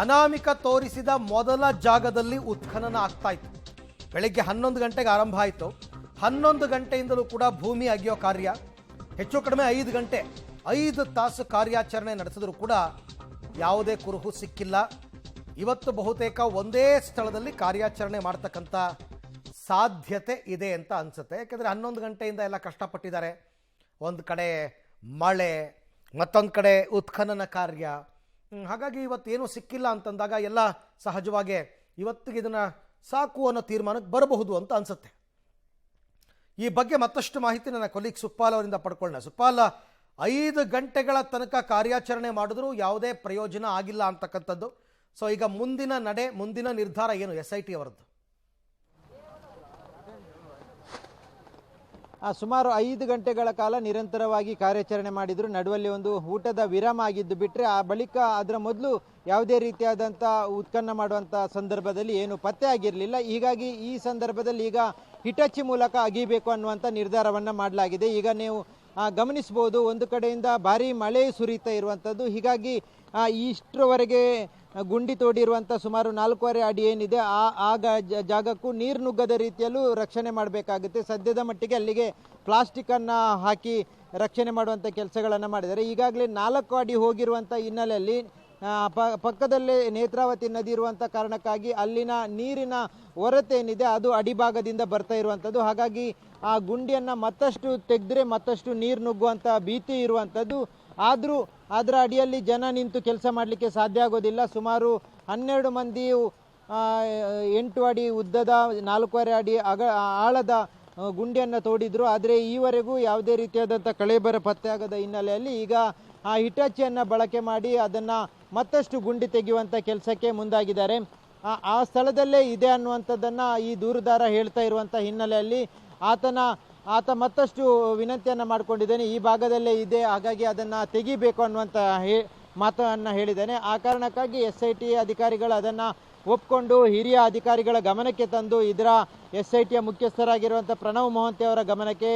ಅನಾಮಿಕ ತೋರಿಸಿದ ಮೊದಲ ಜಾಗದಲ್ಲಿ ಉತ್ಖನನ ಆಗ್ತಾ ಇತ್ತು. ಬೆಳಗ್ಗೆ 11 ಗಂಟೆಗೆ ಆರಂಭ ಆಯಿತು. 11 ಗಂಟೆಯಿಂದಲೂ ಕೂಡ ಭೂಮಿ ಅಗೆಯೋ ಕಾರ್ಯ ಹೆಚ್ಚು ಕಡಿಮೆ 5 ಗಂಟೆ 5 ತಾಸು ಕಾರ್ಯಾಚರಣೆ ನಡೆಸಿದ್ರು ಕೂಡ ಯಾವುದೇ ಕುರುಹು ಸಿಕ್ಕಿಲ್ಲ. ಇವತ್ತು ಬಹುತೇಕ ಒಂದೇ ಸ್ಥಳದಲ್ಲಿ ಕಾರ್ಯಾಚರಣೆ ಮಾಡ್ತಕ್ಕಂಥ ಸಾಧ್ಯತೆ ಇದೆ ಅಂತ ಅನಿಸುತ್ತೆ. ಯಾಕೆಂದರೆ 11 ಗಂಟೆಯಿಂದ ಎಲ್ಲ ಕಷ್ಟಪಟ್ಟಿದ್ದಾರೆ. ಒಂದು ಕಡೆ ಮಳೆ, ಮತ್ತೊಂದು ಕಡೆ ಉತ್ಖನನ ಕಾರ್ಯ. ಹಾಗಾಗಿ ಇವತ್ತೇನು ಸಿಕ್ಕಿಲ್ಲ ಅಂತಂದಾಗ ಎಲ್ಲ ಸಹಜವಾಗಿ ಇವತ್ತಿಗೆ ಇದನ್ನು ಸಾಕು ಅನ್ನೋ ತೀರ್ಮಾನಕ್ಕೆ ಬರಬಹುದು ಅಂತ ಅನಿಸುತ್ತೆ. ಈ ಬಗ್ಗೆ ಮತ್ತಷ್ಟು ಮಾಹಿತಿ ನನ್ನ ಕೊಲೀಗ್ ಸುಕ್ಪಾಲ್ ಅವರಿಂದ ಪಡ್ಕೊಳ್ಳೋಣ. ಸುಕ್ಪಾಲ್, 5 ಗಂಟೆಗಳ ತನಕ ಕಾರ್ಯಾಚರಣೆ ಮಾಡಿದ್ರೂ ಯಾವುದೇ ಪ್ರಯೋಜನ ಆಗಿಲ್ಲ ಅಂತಕ್ಕಂಥದ್ದು. ಸೊ ಈಗ ಮುಂದಿನ ನಿರ್ಧಾರ ಏನು SIT ಅವರದ್ದು? ಸುಮಾರು 5 ಗಂಟೆಗಳ ಕಾಲ ನಿರಂತರವಾಗಿ ಕಾರ್ಯಾಚರಣೆ ಮಾಡಿದ್ರು. ನಡುವಲ್ಲಿ ಒಂದು ಊಟದ ವಿರಾಮ ಆಗಿದ್ದು ಬಿಟ್ಟರೆ ಆ ಬಳಿಕ ಅದರ ಮೊದಲು ಯಾವುದೇ ರೀತಿಯಾದಂಥ ಉತ್ಖನನ ಮಾಡುವಂಥ ಸಂದರ್ಭದಲ್ಲಿ ಏನು ಪತ್ತೆ ಆಗಿರಲಿಲ್ಲ. ಹೀಗಾಗಿ ಈ ಸಂದರ್ಭದಲ್ಲಿ ಈಗ ಹಿಟಾಚಿ ಮೂಲಕ ಅಗಿಬೇಕು ಅನ್ನುವಂಥ ನಿರ್ಧಾರವನ್ನು ಮಾಡಲಾಗಿದೆ. ಈಗ ನೀವು ಗಮನಿಸ್ಬೋದು, ಒಂದು ಕಡೆಯಿಂದ ಭಾರೀ ಮಳೆ ಸುರಿತಾ ಇರುವಂಥದ್ದು. ಹೀಗಾಗಿ ಇಷ್ಟರವರೆಗೆ ಗುಂಡಿ ತೋಡಿರುವಂಥ ಸುಮಾರು 4.5 ಅಡಿ ಏನಿದೆ ಆ ಜಾಗಕ್ಕೂ ನೀರು ನುಗ್ಗದ ರೀತಿಯಲ್ಲೂ ರಕ್ಷಣೆ ಮಾಡಬೇಕಾಗುತ್ತೆ. ಸದ್ಯದ ಮಟ್ಟಿಗೆ ಅಲ್ಲಿಗೆ ಪ್ಲಾಸ್ಟಿಕ್ಕನ್ನು ಹಾಕಿ ರಕ್ಷಣೆ ಮಾಡುವಂಥ ಕೆಲಸಗಳನ್ನು ಮಾಡಿದ್ದಾರೆ. ಈಗಾಗಲೇ 4 ಅಡಿ ಹೋಗಿರುವಂಥ ಹಿನ್ನೆಲೆಯಲ್ಲಿ ಪಕ್ಕದಲ್ಲೇ ನೇತ್ರಾವತಿ ನದಿ ಇರುವಂಥ ಕಾರಣಕ್ಕಾಗಿ ಅಲ್ಲಿನ ನೀರಿನ ಹೊರತೆ ಏನಿದೆ ಅದು ಅಡಿಭಾಗದಿಂದ ಬರ್ತಾ ಇರುವಂಥದ್ದು. ಹಾಗಾಗಿ ಆ ಗುಂಡಿಯನ್ನು ಮತ್ತಷ್ಟು ತೆಗೆದ್ರೆ ಮತ್ತಷ್ಟು ನೀರು ನುಗ್ಗುವಂಥ ಭೀತಿ ಇರುವಂಥದ್ದು. ಆದರೂ ಅದರ ಅಡಿಯಲ್ಲಿ ಜನ ನಿಂತು ಕೆಲಸ ಮಾಡಲಿಕ್ಕೆ ಸಾಧ್ಯ ಆಗೋದಿಲ್ಲ. ಸುಮಾರು 12 ಮಂದಿಯು 8 ಅಡಿ ಉದ್ದದ 4.5 ಅಡಿ ಆಳದ ಗುಂಡಿಯನ್ನು ತೋಡಿದ್ರು. ಆದರೆ ಈವರೆಗೂ ಯಾವುದೇ ರೀತಿಯಾದಂಥ ಕಳೇಬರ ಪತ್ತೆಯಾಗದ ಹಿನ್ನೆಲೆಯಲ್ಲಿ ಈಗ ಆ ಹಿಟಾಚಿಯನ್ನು ಬಳಕೆ ಮಾಡಿ ಅದನ್ನು ಮತ್ತಷ್ಟು ಗುಂಡಿ ತೆಗೆಯುವಂಥ ಕೆಲಸಕ್ಕೆ ಮುಂದಾಗಿದ್ದಾರೆ. ಆ ಸ್ಥಳದಲ್ಲೇ ಇದೆ ಅನ್ನುವಂಥದ್ದನ್ನು ಈ ದೂರುದಾರ ಹೇಳ್ತಾ ಇರುವಂಥ ಹಿನ್ನೆಲೆಯಲ್ಲಿ ಆತ ಮತ್ತಷ್ಟು ವಿನಂತಿಯನ್ನು ಮಾಡಿಕೊಂಡಿದ್ದೇನೆ. ಈ ಭಾಗದಲ್ಲೇ ಇದೆ, ಹಾಗಾಗಿ ಅದನ್ನು ತೆಗಿಬೇಕು ಅನ್ನುವಂಥ ಮಾತನ್ನು ಹೇಳಿದ್ದೇನೆ. ಆ ಕಾರಣಕ್ಕಾಗಿ SIT ಅಧಿಕಾರಿಗಳು ಅದನ್ನು ಒಪ್ಕೊಂಡು ಹಿರಿಯ ಅಧಿಕಾರಿಗಳ ಗಮನಕ್ಕೆ ತಂದು ಇದರ SITಯ ಮುಖ್ಯಸ್ಥರಾಗಿರುವಂಥ ಪ್ರಣವ್ ಮೊಹಂತಿ ಅವರ ಗಮನಕ್ಕೆ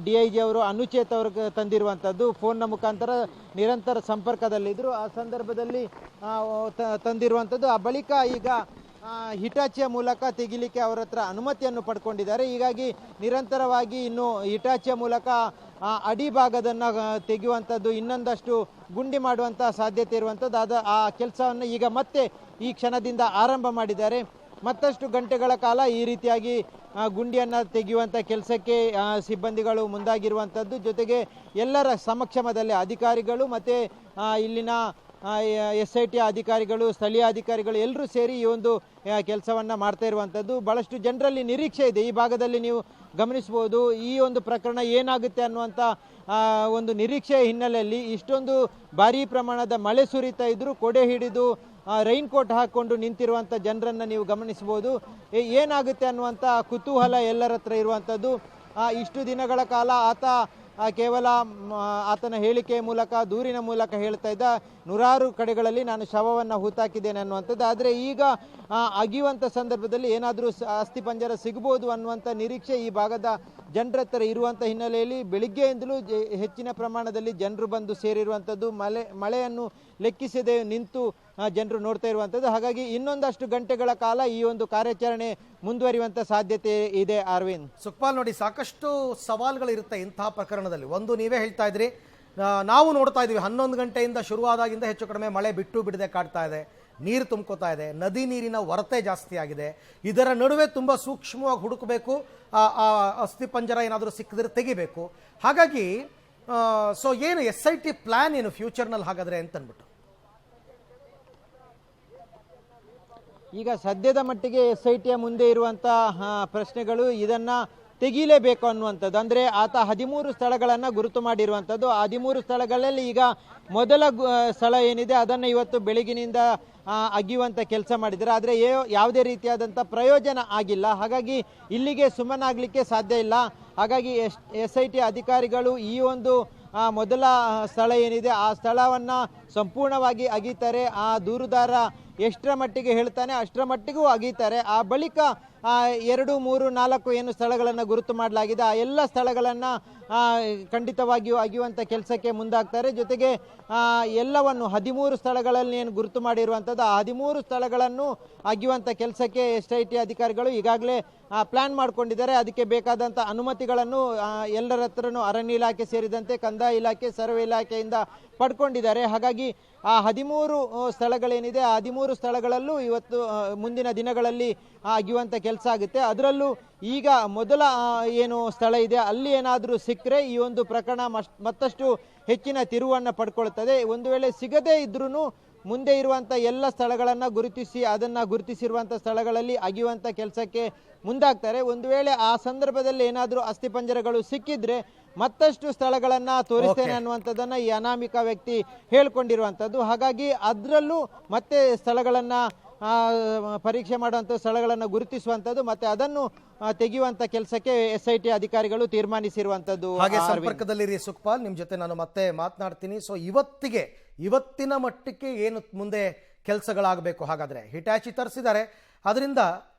DIG ಅವರು ಅನುಚೇತ್ ಅವ್ರಿಗೆ ತಂದಿರುವಂಥದ್ದು. ಫೋನ್ನ ಮುಖಾಂತರ ನಿರಂತರ ಸಂಪರ್ಕದಲ್ಲಿದ್ದರು. ಆ ಸಂದರ್ಭದಲ್ಲಿ ತಂದಿರುವಂಥದ್ದು. ಆ ಬಳಿಕ ಈಗ ಹಿಟಾಚಿಯ ಮೂಲಕ ತೆಗಿಲಿಕ್ಕೆ ಅವರ ಹತ್ರ ಅನುಮತಿಯನ್ನು ಪಡ್ಕೊಂಡಿದ್ದಾರೆ. ಹೀಗಾಗಿ ನಿರಂತರವಾಗಿ ಇನ್ನು ಹಿಟಾಚಿಯ ಮೂಲಕ ಅಡಿಭಾಗದನ್ನು ತೆಗೆಯುವಂಥದ್ದು, ಇನ್ನೊಂದಷ್ಟು ಗುಂಡಿ ಮಾಡುವಂಥ ಸಾಧ್ಯತೆ ಇರುವಂಥದ್ದು. ಆ ಕೆಲಸವನ್ನು ಈಗ ಮತ್ತೆ ಈ ಕ್ಷಣದಿಂದ ಆರಂಭ ಮಾಡಿದ್ದಾರೆ. ಮತ್ತಷ್ಟು ಗಂಟೆಗಳ ಕಾಲ ಈ ರೀತಿಯಾಗಿ ಗುಂಡಿಯನ್ನು ತೆಗೆಯುವಂಥ ಕೆಲಸಕ್ಕೆ ಸಿಬ್ಬಂದಿಗಳು ಮುಂದಾಗಿರುವಂಥದ್ದು. ಜೊತೆಗೆ ಎಲ್ಲರ ಸಮಕ್ಷಮದಲ್ಲಿ ಅಧಿಕಾರಿಗಳು ಮತ್ತು ಇಲ್ಲಿನ SIT ಅಧಿಕಾರಿಗಳು, ಸ್ಥಳೀಯ ಅಧಿಕಾರಿಗಳು ಎಲ್ಲರೂ ಸೇರಿ ಈ ಒಂದು ಕೆಲಸವನ್ನು ಮಾಡ್ತಾ ಇರುವಂಥದ್ದು. ಭಾಳಷ್ಟು ಜನರಲ್ಲಿ ನಿರೀಕ್ಷೆ ಇದೆ. ಈ ಭಾಗದಲ್ಲಿ ನೀವು ಗಮನಿಸ್ಬೋದು, ಈ ಒಂದು ಪ್ರಕರಣ ಏನಾಗುತ್ತೆ ಅನ್ನುವಂಥ ಒಂದು ನಿರೀಕ್ಷೆ ಹಿನ್ನೆಲೆಯಲ್ಲಿ ಇಷ್ಟೊಂದು ಭಾರೀ ಪ್ರಮಾಣದ ಮಳೆ ಸುರಿತಾ ಇದ್ದರೂ ಕೊಡೆ ಹಿಡಿದು ರೈನ್ ಕೋಟ್ ಹಾಕ್ಕೊಂಡು ನಿಂತಿರುವಂಥ ಜನರನ್ನು ನೀವು ಗಮನಿಸ್ಬೋದು. ಏನಾಗುತ್ತೆ ಅನ್ನುವಂಥ ಕುತೂಹಲ ಎಲ್ಲರ ಹತ್ರ ಇರುವಂಥದ್ದು. ಇಷ್ಟು ದಿನಗಳ ಕಾಲ ಕೇವಲ ಆತನ ಹೇಳಿಕೆ ಮೂಲಕ, ದೂರಿನ ಮೂಲಕ ಹೇಳ್ತಾ ಇದ್ದ, 100 ಕಡೆಗಳಲ್ಲಿ ನಾನು ಶವವನ್ನು ಹೂತಾಕಿದ್ದೇನೆ ಅನ್ನುವಂಥದ್ದು. ಆದರೆ ಈಗ ಅಗಿಯುವಂಥ ಸಂದರ್ಭದಲ್ಲಿ ಏನಾದರೂ ಅಸ್ಥಿಪಂಜರ ಸಿಗ್ಬೋದು ಅನ್ನುವಂಥ ನಿರೀಕ್ಷೆ ಈ ಭಾಗದ ಜನರ ಹತ್ರ ಇರುವಂಥ ಹಿನ್ನೆಲೆಯಲ್ಲಿ ಬೆಳಿಗ್ಗೆಯಿಂದಲೂ ಹೆಚ್ಚಿನ ಪ್ರಮಾಣದಲ್ಲಿ ಜನರು ಬಂದು ಸೇರಿರುವಂಥದ್ದು. ಮಳೆಯನ್ನು ಲೆಕ್ಕಿಸದೆ ನಿಂತು ಜನರು ನೋಡ್ತಾ ಇರುವಂಥದ್ದು. ಹಾಗಾಗಿ ಇನ್ನೊಂದಷ್ಟು ಗಂಟೆಗಳ ಕಾಲ ಈ ಒಂದು ಕಾರ್ಯಾಚರಣೆ ಮುಂದುವರಿಯುವಂಥ ಸಾಧ್ಯತೆ ಇದೆ. ಅರವಿಂದ್, ಸುಕ್ಪಾಲ್, ನೋಡಿ, ಸಾಕಷ್ಟು ಸವಾಲುಗಳಿರುತ್ತೆ ಇಂತಹ ಪ್ರಕರಣದಲ್ಲಿ. ಒಂದು, ನೀವೇ ಹೇಳ್ತಾ ಇದ್ರಿ, ನಾವು ನೋಡ್ತಾ ಇದ್ದೀವಿ 11 ಗಂಟೆಯಿಂದ ಶುರುವಾದಾಗಿಂದ ಹೆಚ್ಚು ಕಡಿಮೆ ಮಳೆ ಬಿಡದೆ ಕಾಡ್ತಾ ಇದೆ, ನೀರು ತುಂಬ್ಕೋತಾ ಇದೆ, ನದಿ ನೀರಿನ ಹೊರತೆ ಜಾಸ್ತಿ ಆಗಿದೆ. ಇದರ ನಡುವೆ ತುಂಬ ಸೂಕ್ಷ್ಮವಾಗಿ ಹುಡುಕಬೇಕು, ಅಸ್ಥಿಪಂಜರ ಏನಾದರೂ ಸಿಕ್ಕಿದ್ರೆ ತೆಗಿಬೇಕು. ಹಾಗಾಗಿ ಸೊ ಏನು SIT ಪ್ಲಾನ್ ಏನು ಫ್ಯೂಚರ್ನಲ್ಲಿ ಹಾಗಾದರೆ ಅಂತನ್ಬಿಟ್ಟು? ಈಗ ಸದ್ಯದ ಮಟ್ಟಿಗೆ SITಯ ಮುಂದೆ ಇರುವಂಥ ಪ್ರಶ್ನೆಗಳು ಇದನ್ನು ತೆಗೀಲೇಬೇಕು ಅನ್ನುವಂಥದ್ದು. ಅಂದರೆ ಆತ 13 ಸ್ಥಳಗಳನ್ನು ಗುರುತು ಮಾಡಿರುವಂಥದ್ದು. 13 ಸ್ಥಳಗಳಲ್ಲಿ ಈಗ ಮೊದಲ ಸ್ಥಳ ಏನಿದೆ ಅದನ್ನು ಇವತ್ತು ಬೆಳಗಿನಿಂದ ಅಗಿಯುವಂಥ ಕೆಲಸ ಮಾಡಿದ್ದಾರೆ. ಆದರೆ ಯಾವುದೇ ರೀತಿಯಾದಂಥ ಪ್ರಯೋಜನ ಆಗಿಲ್ಲ. ಹಾಗಾಗಿ ಇಲ್ಲಿಗೆ ಸುಮ್ಮನಾಗಲಿಕ್ಕೆ ಸಾಧ್ಯ ಇಲ್ಲ. ಹಾಗಾಗಿ SIT ಅಧಿಕಾರಿಗಳು ಈ ಒಂದು ಮೊದಲ ಸ್ಥಳ ಏನಿದೆ ಆ ಸ್ಥಳವನ್ನು ಸಂಪೂರ್ಣವಾಗಿ ಅಗೀತಾರೆ. ಆ ದೂರುದಾರ ಎಷ್ಟರ ಮಟ್ಟಿಗೆ ಹೇಳ್ತಾನೆ ಅಷ್ಟರ ಮಟ್ಟಿಗೂ ಅಗೀತಾರೆ. ಆ ಬಳಿಕ 2, 3, 4 ಏನು ಸ್ಥಳಗಳನ್ನು ಗುರುತು ಮಾಡಲಾಗಿದೆ ಆ ಎಲ್ಲ ಸ್ಥಳಗಳನ್ನು ಖಂಡಿತವಾಗಿಯೂ ಅಗಿಯುವಂಥ ಕೆಲಸಕ್ಕೆ ಮುಂದಾಗ್ತಾರೆ. ಜೊತೆಗೆ ಎಲ್ಲವನ್ನು 13 ಸ್ಥಳಗಳಲ್ಲಿ ಏನು ಗುರುತು ಮಾಡಿರುವಂಥದ್ದು ಆ 13 ಸ್ಥಳಗಳನ್ನು ಅಗಿಯುವಂಥ ಕೆಲಸಕ್ಕೆ SIT ಅಧಿಕಾರಿಗಳು ಈಗಾಗಲೇ ಪ್ಲಾನ್ ಮಾಡ್ಕೊಂಡಿದ್ದಾರೆ. ಅದಕ್ಕೆ ಬೇಕಾದಂಥ ಅನುಮತಿಗಳನ್ನು ಎಲ್ಲರ ಹತ್ರನೂ ಅರಣ್ಯ ಇಲಾಖೆ ಸೇರಿದಂತೆ ಕಂದಾಯ ಇಲಾಖೆ, ಸರ್ವೆ ಇಲಾಖೆಯಿಂದ ಪಡ್ಕೊಂಡಿದ್ದಾರೆ. ಹಾಗಾಗಿ ಆ 13 ಸ್ಥಳಗಳೇನಿದೆ ಆ 13 ಸ್ಥಳಗಳಲ್ಲೂ ಇವತ್ತು ಮುಂದಿನ ದಿನಗಳಲ್ಲಿ ಅಗಿಯುವಂಥ ಕೆಲಸ ಆಗುತ್ತೆ. ಅದರಲ್ಲೂ ಈಗ ಮೊದಲ ಏನು ಸ್ಥಳ ಇದೆ ಅಲ್ಲಿ ಏನಾದರೂ ಸಿಕ್ಕರೆ ಈ ಒಂದು ಪ್ರಕರಣ ಮತ್ತಷ್ಟು ಹೆಚ್ಚಿನ ತಿರುವನ್ನು ಪಡ್ಕೊಳ್ತದೆ. ಒಂದು ವೇಳೆ ಸಿಗದೇ ಇದ್ರೂ ಮುಂದೆ ಇರುವಂಥ ಎಲ್ಲ ಸ್ಥಳಗಳನ್ನು ಗುರುತಿಸಿ ಅದನ್ನು ಗುರುತಿಸಿರುವಂಥ ಸ್ಥಳಗಳಲ್ಲಿ ಅಗಿಯುವಂಥ ಕೆಲಸಕ್ಕೆ ಮುಂದಾಗ್ತಾರೆ. ಒಂದು ವೇಳೆ ಆ ಸಂದರ್ಭದಲ್ಲಿ ಏನಾದರೂ ಅಸ್ಥಿಪಂಜರಗಳು ಸಿಕ್ಕಿದ್ರೆ ಮತ್ತಷ್ಟು ಸ್ಥಳಗಳನ್ನು ತೋರಿಸ್ತೇನೆ ಅನ್ನುವಂಥದ್ದನ್ನು ಈ ಅನಾಮಿಕ ವ್ಯಕ್ತಿ ಹೇಳ್ಕೊಂಡಿರುವಂಥದ್ದು. ಹಾಗಾಗಿ ಅದರಲ್ಲೂ ಮತ್ತೆ ಸ್ಥಳಗಳನ್ನು ಪರೀಕ್ಷೆ ಮಾಡುವಂಥ ಸ್ಥಳಗಳನ್ನು ಗುರುತಿಸುವಂಥದ್ದು ಮತ್ತೆ ಅದನ್ನು ತೆಗೆಯುವಂಥ ಕೆಲಸಕ್ಕೆ SIT ಅಧಿಕಾರಿಗಳು ತೀರ್ಮಾನಿಸಿರುವಂಥದ್ದು. ಹಾಗೆ ಸಂಪರ್ಕದಲ್ಲಿರಿ ಸುಖಪಾಲ್, ನಿಮ್ಮ ಜೊತೆ ನಾನು ಮತ್ತೆ ಮಾತನಾಡ್ತೀನಿ. ಸೊ ಇವತ್ತಿನ ಮಟ್ಟಕ್ಕೆ ಏನು ಮುಂದೆ ಕೆಲಸಗಳಾಗಬೇಕು? ಹಾಗಾದರೆ ಹಿಟಾಚಿ ತರಿಸಿದ್ದಾರೆ, ಅದರಿಂದ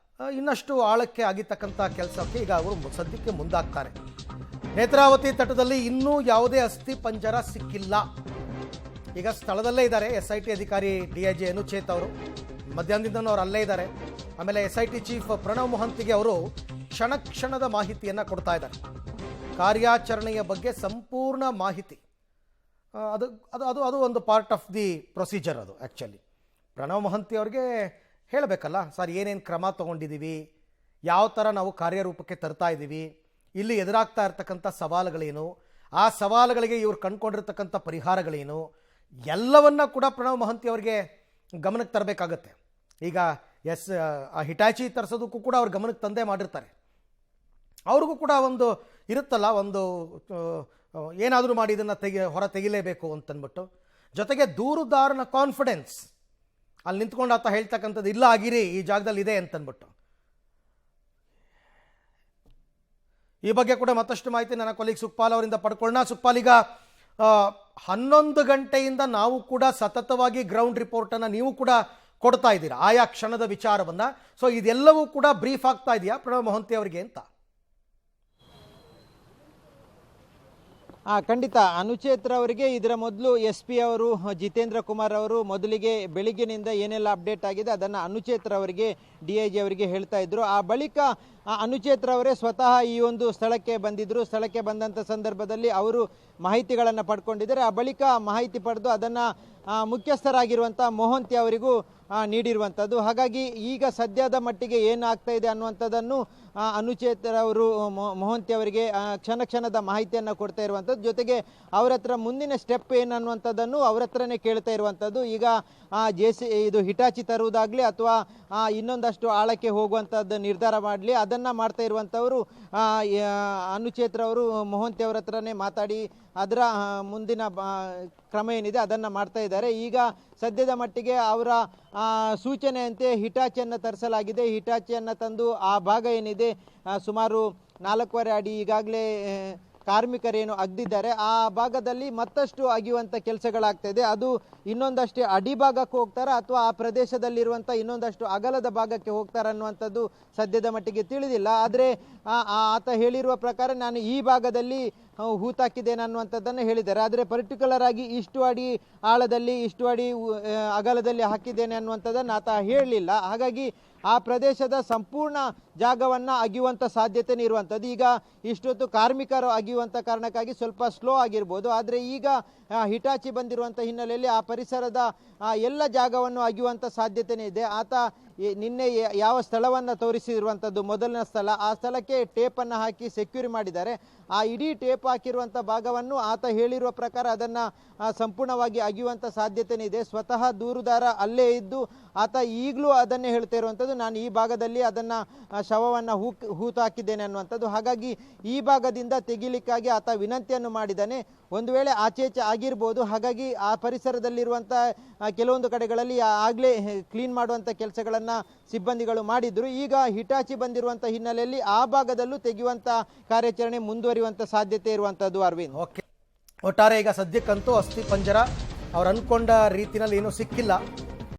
ಇನ್ನಷ್ಟು ಆಳಕ್ಕೆ ಆಗಿರ್ತಕ್ಕಂಥ ಕೆಲಸಕ್ಕೆ ಈಗ ಅವರು ಸದ್ಯಕ್ಕೆ ಮುಂದಾಗ್ತಾರೆ. ನೇತ್ರಾವತಿ ತಟದಲ್ಲಿ ಇನ್ನೂ ಯಾವುದೇ ಅಸ್ಥಿ ಪಂಜರ ಸಿಕ್ಕಿಲ್ಲ. ಈಗ ಸ್ಥಳದಲ್ಲೇ ಇದ್ದಾರೆ SIT ಅಧಿಕಾರಿ DIG ಅನುಚೇತ್ ಅವರು. ಮಧ್ಯಾಹ್ನದಿಂದನೂ ಅವರು ಅಲ್ಲೇ ಇದ್ದಾರೆ. ಆಮೇಲೆ SIT ಚೀಫ್ ಪ್ರಣವ್ ಮೊಹಂತಿಗೆ ಅವರು ಕ್ಷಣದ ಮಾಹಿತಿಯನ್ನು ಕೊಡ್ತಾ ಇದ್ದಾರೆ. ಕಾರ್ಯಾಚರಣೆಯ ಬಗ್ಗೆ ಸಂಪೂರ್ಣ ಮಾಹಿತಿ. ಅದು ಅದು ಅದು ಅದು ಒಂದು ಪಾರ್ಟ್ ಆಫ್ ದಿ ಪ್ರೊಸೀಜರ್. ಅದು ಆ್ಯಕ್ಚುಲಿ ಪ್ರಣವ್ ಮೊಹಂತಿ ಅವ್ರಿಗೆ ಹೇಳಬೇಕಲ್ಲ, ಸರ್ ಏನೇನು ಕ್ರಮ ತೊಗೊಂಡಿದ್ದೀವಿ, ಯಾವ ಥರ ನಾವು ಕಾರ್ಯರೂಪಕ್ಕೆ ತರ್ತಾ ಇದ್ದೀವಿ, ಇಲ್ಲಿ ಎದುರಾಗ್ತಾ ಇರ್ತಕ್ಕಂಥ ಸವಾಲುಗಳೇನು, ಆ ಸವಾಲುಗಳಿಗೆ ಇವ್ರು ಕಂಡುಕೊಂಡಿರ್ತಕ್ಕಂಥ ಪರಿಹಾರಗಳೇನು, ಎಲ್ಲವನ್ನ ಕೂಡ ಪ್ರಣವ್ ಮೊಹಂತಿ ಅವರಿಗೆ ಗಮನಕ್ಕೆ ತರಬೇಕಾಗತ್ತೆ. ಈಗ ಹಿಟಾಚಿ ತರಿಸೋದಕ್ಕೂ ಕೂಡ ಅವ್ರ ಗಮನಕ್ಕೆ ತಂದೆ ಮಾಡಿರ್ತಾರೆ. ಅವ್ರಿಗೂ ಕೂಡ ಒಂದು ಇರುತ್ತಲ್ಲ, ಒಂದು ಏನಾದರೂ ಮಾಡಿ ಇದನ್ನು ಹೊರ ತೆಗಿಲೇಬೇಕು ಅಂತಂದ್ಬಿಟ್ಟು. ಜೊತೆಗೆ ದೂರುದಾರನ ಕಾನ್ಫಿಡೆನ್ಸ್ ಅಲ್ಲಿ ನಿಂತ್ಕೊಂಡು ಆತ ಹೇಳ್ತಕ್ಕಂಥದ್ದು ಇಲ್ಲ ಆಗಿರಿ ಈ ಜಾಗದಲ್ಲಿ ಇದೆ ಅಂತಂದ್ಬಿಟ್ಟು. ಈ ಬಗ್ಗೆ ಕೂಡ ಮತ್ತಷ್ಟು ಮಾಹಿತಿ ನನ್ನ ಕೊಲೀಗ್ ಸುಖಪಾಲ್ ಅವರಿಂದ ಪಡ್ಕೊಳ್ಳೋಣ. ಸುಖಪಾಲ್, ಈಗ 11 ಗಂಟೆಯಿಂದ ನಾವು ಕೂಡ ಸತತವಾಗಿ ಗ್ರೌಂಡ್ ರಿಪೋರ್ಟನ್ನು ನೀವು ಕೂಡ ಕೊಡ್ತಾ ಇದ್ದೀರಾ ಆಯಾ ಕ್ಷಣದ ವಿಚಾರವನ್ನು. ಸೊ ಇದೆಲ್ಲವೂ ಕೂಡ ಬ್ರೀಫ್ ಆಗ್ತಾ ಇದೆಯಾ ಪ್ರಣವ್ ಮೊಹಂತಿ ಅವರಿಗೆ ಅಂತ? ಖಂಡಿತ. ಅನುಚೇತ್ರ ಅವರಿಗೆ ಇದರ ಮೊದಲು SP ಅವರು ಜಿತೇಂದ್ರ ಕುಮಾರ್ ಅವರು ಮೊದಲಿಗೆ ಬೆಳಿಗ್ಗಿನಿಂದ ಏನೆಲ್ಲ ಅಪ್ಡೇಟ್ ಆಗಿದೆ ಅದನ್ನು ಅನುಚೇತ್ರ ಅವರಿಗೆ DIG ಅವರಿಗೆ ಹೇಳ್ತಾ ಇದ್ರು. ಆ ಬಳಿಕ ಅನುಚೇತ್ರ ಅವರೇ ಸ್ವತಃ ಈ ಒಂದು ಸ್ಥಳಕ್ಕೆ ಬಂದಿದ್ದರು. ಸ್ಥಳಕ್ಕೆ ಬಂದಂಥ ಸಂದರ್ಭದಲ್ಲಿ ಅವರು ಮಾಹಿತಿಗಳನ್ನು ಪಡ್ಕೊಂಡಿದ್ದಾರೆ. ಆ ಬಳಿಕ ಮಾಹಿತಿ ಪಡೆದು ಅದನ್ನು ಮುಖ್ಯಸ್ಥರಾಗಿರುವಂಥ ಮೊಹಂತಿ ಅವರಿಗೂ ನೀಡಿರುವಂಥದ್ದು. ಹಾಗಾಗಿ ಈಗ ಸದ್ಯದ ಮಟ್ಟಿಗೆ ಏನಾಗ್ತಾ ಇದೆ ಅನ್ನುವಂಥದ್ದನ್ನು ಅನುಚೇತರ ಅವರು ಮೊಹಂತಿ ಅವರಿಗೆ ಕ್ಷಣದ ಮಾಹಿತಿಯನ್ನು ಕೊಡ್ತಾ ಇರುವಂಥದ್ದು. ಜೊತೆಗೆ ಅವರ ಹತ್ರ ಮುಂದಿನ ಸ್ಟೆಪ್ ಏನು ಅನ್ನುವಂಥದ್ದನ್ನು ಅವರ ಹತ್ರನೇ ಕೇಳ್ತಾ ಇರುವಂಥದ್ದು. ಈಗ ಇದು ಹಿಟಾಚಿ ತರುವುದಾಗಲಿ ಅಥವಾ ಇನ್ನೊಂದಷ್ಟು ಆಳಕ್ಕೆ ಹೋಗುವಂಥದ್ದು ನಿರ್ಧಾರ ಮಾಡಲಿ ಅದನ್ನು ಮಾಡ್ತಾ ಇರುವಂಥವರು ಅನುಚೇತ್ರ ಅವರು ಮೊಹಂತಿ ಅವರ ಹತ್ರನೇ ಮಾತಾಡಿ ಅದರ ಮುಂದಿನ ಕ್ರಮ ಏನಿದೆ ಅದನ್ನು ಮಾಡ್ತಾ ಇದ್ದಾರೆ. ಈಗ ಸದ್ಯದ ಮಟ್ಟಿಗೆ ಅವರ ಸೂಚನೆಯಂತೆ ಹಿಟಾಚಿಯನ್ನು ತರಿಸಲಾಗಿದೆ. ಹಿಟಾಚಿಯನ್ನು ತಂದು ಆ ಭಾಗ ಏನಿದೆ ಸುಮಾರು 4.5 ಅಡಿ ಈಗಾಗಲೇ ಕಾರ್ಮಿಕರೇನು ಅಗ್ದಿದ್ದಾರೆ ಆ ಭಾಗದಲ್ಲಿ ಮತ್ತಷ್ಟು ಅಗಿಯುವಂಥ ಕೆಲಸಗಳಾಗ್ತಾ ಇದೆ. ಅದು ಇನ್ನೊಂದಷ್ಟು ಅಡಿ ಭಾಗಕ್ಕೆ ಹೋಗ್ತಾರಾ ಅಥವಾ ಆ ಪ್ರದೇಶದಲ್ಲಿರುವಂಥ ಇನ್ನೊಂದಷ್ಟು ಅಗಲದ ಭಾಗಕ್ಕೆ ಹೋಗ್ತಾರ ಅನ್ನುವಂಥದ್ದು ಸದ್ಯದ ಮಟ್ಟಿಗೆ ತಿಳಿದಿಲ್ಲ. ಆದರೆ ಆತ ಹೇಳಿರುವ ಪ್ರಕಾರ ನಾನು ಈ ಭಾಗದಲ್ಲಿ ಹೂತಾಕಿದ್ದೇನೆ ಅನ್ನುವಂಥದ್ದನ್ನು ಹೇಳಿದ್ದಾರೆ. ಆದರೆ ಪರ್ಟಿಕ್ಯುಲರ್ ಆಗಿ ಇಷ್ಟು ಅಡಿ ಆಳದಲ್ಲಿ ಇಷ್ಟು ಅಡಿ ಅಗಲದಲ್ಲಿ ಹಾಕಿದ್ದೇನೆ ಅನ್ನುವಂಥದ್ದನ್ನು ಆತ ಹೇಳಲಿಲ್ಲ. ಹಾಗಾಗಿ ಆ ಪ್ರದೇಶದ ಸಂಪೂರ್ಣ ಜಾಗವನ್ನು ಅಗಿಯುವಂಥ ಸಾಧ್ಯತೆನೇ ಇರುವಂಥದ್ದು. ಈಗ ಇಷ್ಟೊತ್ತು ಕಾರ್ಮಿಕರು ಅಗಿಯುವಂಥ ಕಾರಣಕ್ಕಾಗಿ ಸ್ವಲ್ಪ ಸ್ಲೋ ಆಗಿರ್ಬೋದು. ಆದರೆ ಈಗ ಹಿಟಾಚಿ ಬಂದಿರುವಂಥ ಹಿನ್ನೆಲೆಯಲ್ಲಿ ಆ ಪರಿಸರದ ಎಲ್ಲ ಜಾಗವನ್ನು ಅಗಿಯುವಂಥ ಸಾಧ್ಯತೆನೇ ಇದೆ. ಆತ ನಿನ್ನೆ ಯಾವ ಸ್ಥಳವನ್ನು ತೋರಿಸಿರುವಂಥದ್ದು ಮೊದಲನೇ ಸ್ಥಳ, ಆ ಸ್ಥಳಕ್ಕೆ ಟೇಪನ್ನು ಹಾಕಿ ಸೆಕ್ಯೂರ್ ಮಾಡಿದ್ದಾರೆ. ಆ ಇಡೀ ಟೇಪ್ ಹಾಕಿರುವಂಥ ಭಾಗವನ್ನು ಆತ ಹೇಳಿರುವ ಪ್ರಕಾರ ಅದನ್ನು ಸಂಪೂರ್ಣವಾಗಿ ಅಗಿಯುವಂಥ ಸಾಧ್ಯತೆನೇ ಇದೆ. ಸ್ವತಃ ದೂರುದಾರ ಅಲ್ಲೇ ಇದ್ದು ಆತ ಈಗಲೂ ಅದನ್ನೇ ಹೇಳ್ತಾ ಇರುವಂಥದ್ದು, ನಾನು ಈ ಭಾಗದಲ್ಲಿ ಅದನ್ನು ಶವವನ್ನು ಹೂತು ಹಾಕಿದ್ದೇನೆ ಅನ್ನುವಂಥದ್ದು. ಹಾಗಾಗಿ ಈ ಭಾಗದಿಂದ ತೆಗಿಲಿಕ್ಕಾಗಿ ಆತ ವಿನಂತಿಯನ್ನು ಮಾಡಿದ್ದಾನೆ. ಒಂದು ವೇಳೆ ಆಚೆಚೆ ಆಗಿರ್ಬೋದು. ಹಾಗಾಗಿ ಆ ಪರಿಸರದಲ್ಲಿರುವಂಥ ಕೆಲವೊಂದು ಕಡೆಗಳಲ್ಲಿ ಆಗಲೇ ಕ್ಲೀನ್ ಮಾಡುವಂಥ ಕೆಲಸಗಳನ್ನು ಸಿಬ್ಬಂದಿಗಳು ಮಾಡಿದ್ರು. ಈಗ ಹಿಟಾಚಿ ಬಂದಿರುವಂಥ ಹಿನ್ನೆಲೆಯಲ್ಲಿ ಆ ಭಾಗದಲ್ಲೂ ತೆಗೆಯುವಂಥ ಕಾರ್ಯಾಚರಣೆ ಮುಂದುವರಿಯುವಂಥ ಸಾಧ್ಯತೆ ಇರುವಂಥದ್ದು. ಅರವಿಂದ್, ಓಕೆ, ಒಟ್ಟಾರೆ ಈಗ ಸದ್ಯಕ್ಕಂತೂ ಅಸ್ಥಿ ಪಂಜರ ಅವ್ರು ಅಂದ್ಕೊಂಡ ರೀತಿಯಲ್ಲಿ ಏನೂ ಸಿಕ್ಕಿಲ್ಲ.